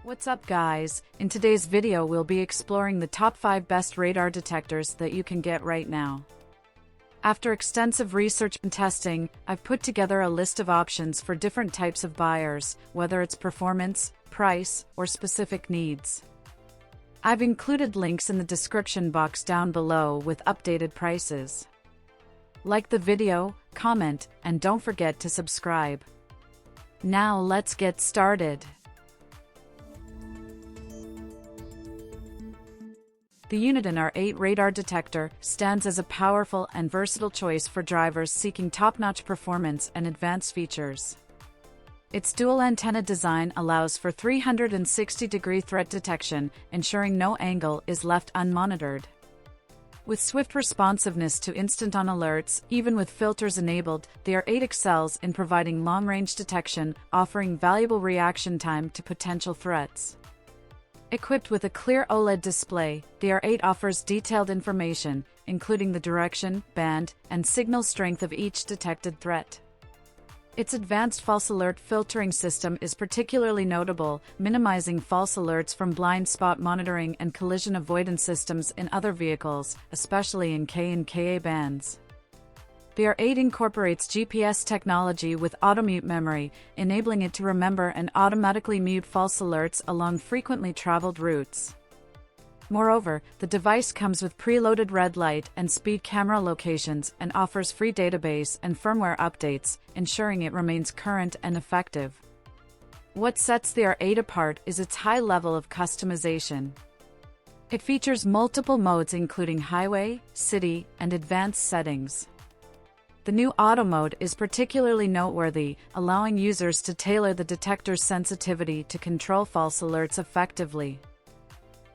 What's up guys? In today's video we'll be exploring the top 5 best radar detectors that you can get right now. After extensive research and testing, I've put together a list of options for different types of buyers, whether it's performance, price, or specific needs. I've included links in the description box down below with updated prices. Like the video, comment, and don't forget to subscribe. Now let's get started. The Uniden R8 radar detector stands as a powerful and versatile choice for drivers seeking top-notch performance and advanced features. Its dual antenna design allows for 360-degree threat detection, ensuring no angle is left unmonitored. With swift responsiveness to instant-on alerts, even with filters enabled, the R8 excels in providing long-range detection, offering valuable reaction time to potential threats. Equipped with a clear OLED display, the R8 offers detailed information, including the direction, band, and signal strength of each detected threat. Its advanced false alert filtering system is particularly notable, minimizing false alerts from blind spot monitoring and collision avoidance systems in other vehicles, especially in K and KA bands. The R8 incorporates GPS technology with auto-mute memory, enabling it to remember and automatically mute false alerts along frequently traveled routes. Moreover, the device comes with preloaded red light and speed camera locations and offers free database and firmware updates, ensuring it remains current and effective. What sets the R8 apart is its high level of customization. It features multiple modes including highway, city, and advanced settings. The new auto mode is particularly noteworthy, allowing users to tailor the detector's sensitivity to control false alerts effectively.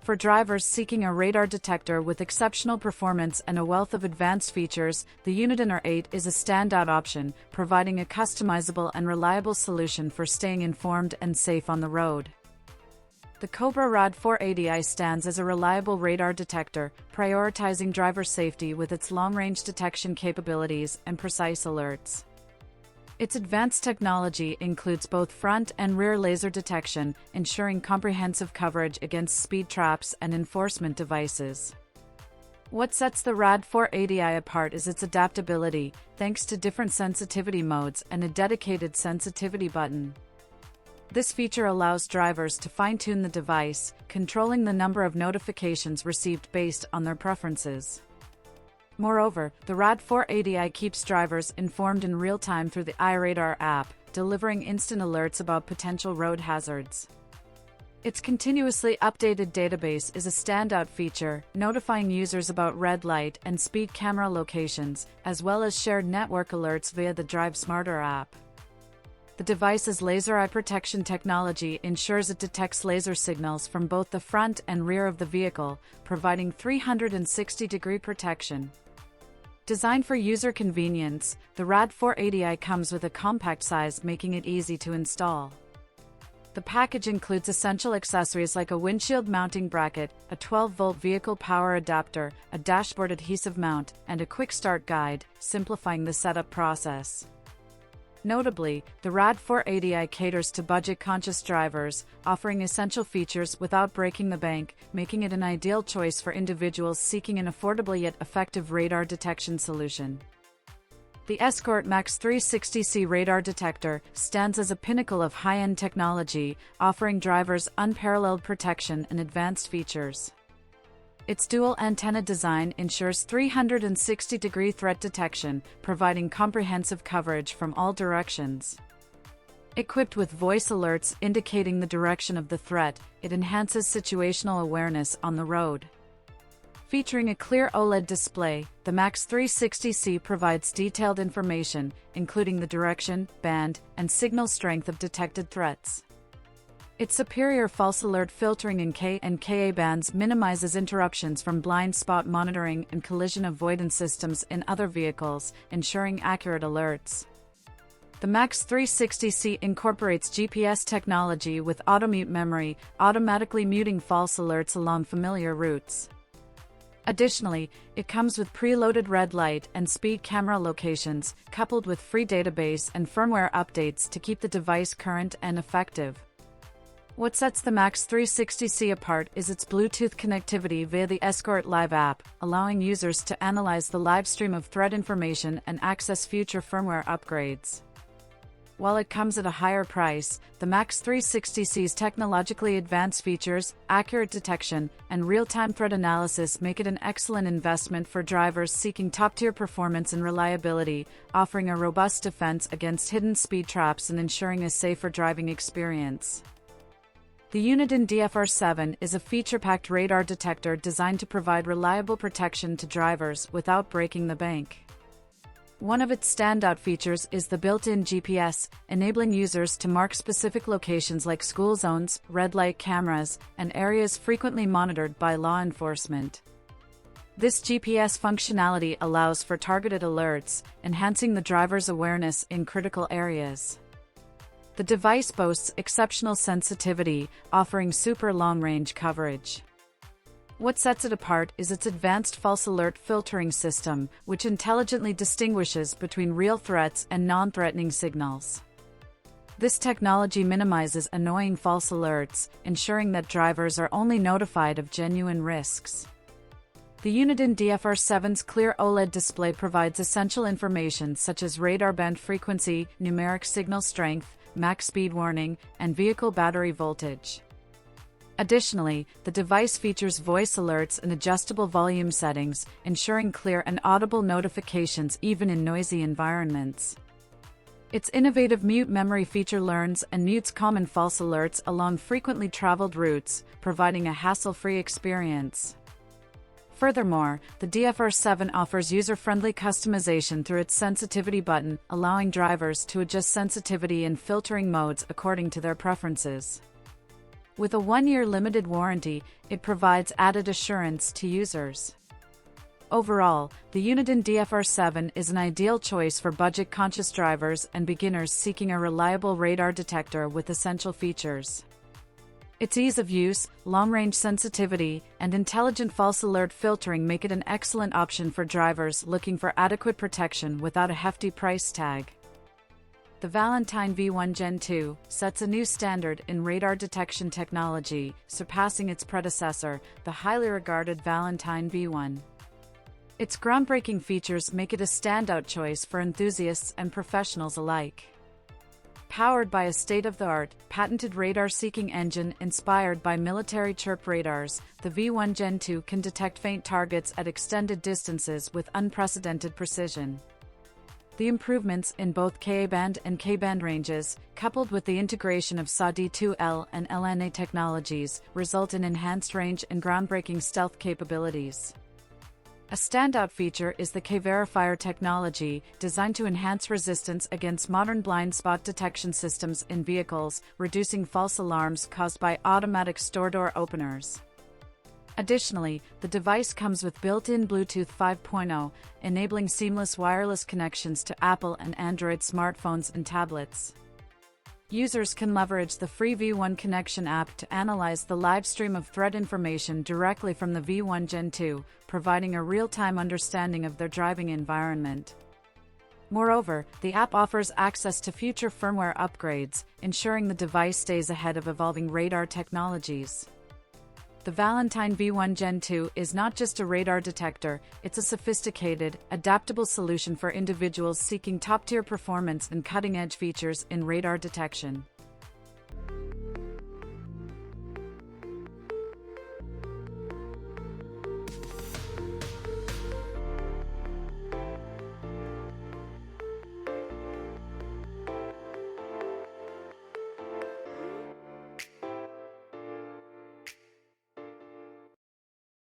For drivers seeking a radar detector with exceptional performance and a wealth of advanced features, the Uniden R8 is a standout option, providing a customizable and reliable solution for staying informed and safe on the road. The Cobra RAD 480i stands as a reliable radar detector, prioritizing driver safety with its long-range detection capabilities and precise alerts. Its advanced technology includes both front and rear laser detection, ensuring comprehensive coverage against speed traps and enforcement devices. What sets the RAD 480i apart is its adaptability, thanks to different sensitivity modes and a dedicated sensitivity button. This feature allows drivers to fine-tune the device, controlling the number of notifications received based on their preferences. Moreover, the RAD 480i keeps drivers informed in real time through the iRadar app, delivering instant alerts about potential road hazards. Its continuously updated database is a standout feature, notifying users about red light and speed camera locations, as well as shared network alerts via the Drive Smarter app. The device's laser eye protection technology ensures it detects laser signals from both the front and rear of the vehicle, providing 360-degree protection. Designed for user convenience, the RAD 480i comes with a compact size, making it easy to install. The package includes essential accessories like a windshield mounting bracket, a 12-volt vehicle power adapter, a dashboard adhesive mount, and a quick start guide, simplifying the setup process. Notably, the RAD 480i caters to budget-conscious drivers, offering essential features without breaking the bank, making it an ideal choice for individuals seeking an affordable yet effective radar detection solution. The Escort Max 360C radar detector stands as a pinnacle of high-end technology, offering drivers unparalleled protection and advanced features. Its dual antenna design ensures 360-degree threat detection, providing comprehensive coverage from all directions. Equipped with voice alerts indicating the direction of the threat, it enhances situational awareness on the road. Featuring a clear OLED display, the Max 360C provides detailed information, including the direction, band, and signal strength of detected threats. Its superior false alert filtering in K and KA bands minimizes interruptions from blind spot monitoring and collision avoidance systems in other vehicles, ensuring accurate alerts. The Max 360C incorporates GPS technology with auto-mute memory, automatically muting false alerts along familiar routes. Additionally, it comes with preloaded red light and speed camera locations, coupled with free database and firmware updates to keep the device current and effective. What sets the MKII 360C apart is its Bluetooth connectivity via the Escort Live app, allowing users to analyze the live stream of threat information and access future firmware upgrades. While it comes at a higher price, the MKII 360C's technologically advanced features, accurate detection, and real-time threat analysis make it an excellent investment for drivers seeking top-tier performance and reliability, offering a robust defense against hidden speed traps and ensuring a safer driving experience. The Uniden DFR7 is a feature-packed radar detector designed to provide reliable protection to drivers without breaking the bank. One of its standout features is the built-in GPS, enabling users to mark specific locations like school zones, red light cameras, and areas frequently monitored by law enforcement. This GPS functionality allows for targeted alerts, enhancing the driver's awareness in critical areas. The device boasts exceptional sensitivity, offering super long-range coverage. What sets it apart is its advanced false alert filtering system, which intelligently distinguishes between real threats and non-threatening signals. This technology minimizes annoying false alerts, ensuring that drivers are only notified of genuine risks. The Uniden DFR7's clear OLED display provides essential information such as radar band frequency, numeric signal strength, max speed warning, and vehicle battery voltage. Additionally, the device features voice alerts and adjustable volume settings, ensuring clear and audible notifications even in noisy environments. Its innovative mute memory feature learns and mutes common false alerts along frequently traveled routes, providing a hassle-free experience. Furthermore, the DFR7 offers user-friendly customization through its sensitivity button, allowing drivers to adjust sensitivity and filtering modes according to their preferences. With a 1-year limited warranty, it provides added assurance to users. Overall, the Uniden DFR7 is an ideal choice for budget-conscious drivers and beginners seeking a reliable radar detector with essential features. Its ease of use, long-range sensitivity, and intelligent false alert filtering make it an excellent option for drivers looking for adequate protection without a hefty price tag. The Valentine V1 Gen 2 sets a new standard in radar detection technology, surpassing its predecessor, the highly regarded Valentine V1. Its groundbreaking features make it a standout choice for enthusiasts and professionals alike. Powered by a state-of-the-art, patented radar-seeking engine inspired by military chirp radars, the V1 Gen 2 can detect faint targets at extended distances with unprecedented precision. The improvements in both Ka-band and K-band ranges, coupled with the integration of SA-D2L and LNA technologies, result in enhanced range and groundbreaking stealth capabilities. A standout feature is the K-Verifier technology, designed to enhance resistance against modern blind spot detection systems in vehicles, reducing false alarms caused by automatic store door openers. Additionally, the device comes with built-in Bluetooth 5.0, enabling seamless wireless connections to Apple and Android smartphones and tablets. Users can leverage the free V1 Connection app to analyze the live stream of threat information directly from the V1 Gen 2, providing a real-time understanding of their driving environment. Moreover, the app offers access to future firmware upgrades, ensuring the device stays ahead of evolving radar technologies. The Valentine V1 Gen 2 is not just a radar detector, it's a sophisticated, adaptable solution for individuals seeking top-tier performance and cutting-edge features in radar detection.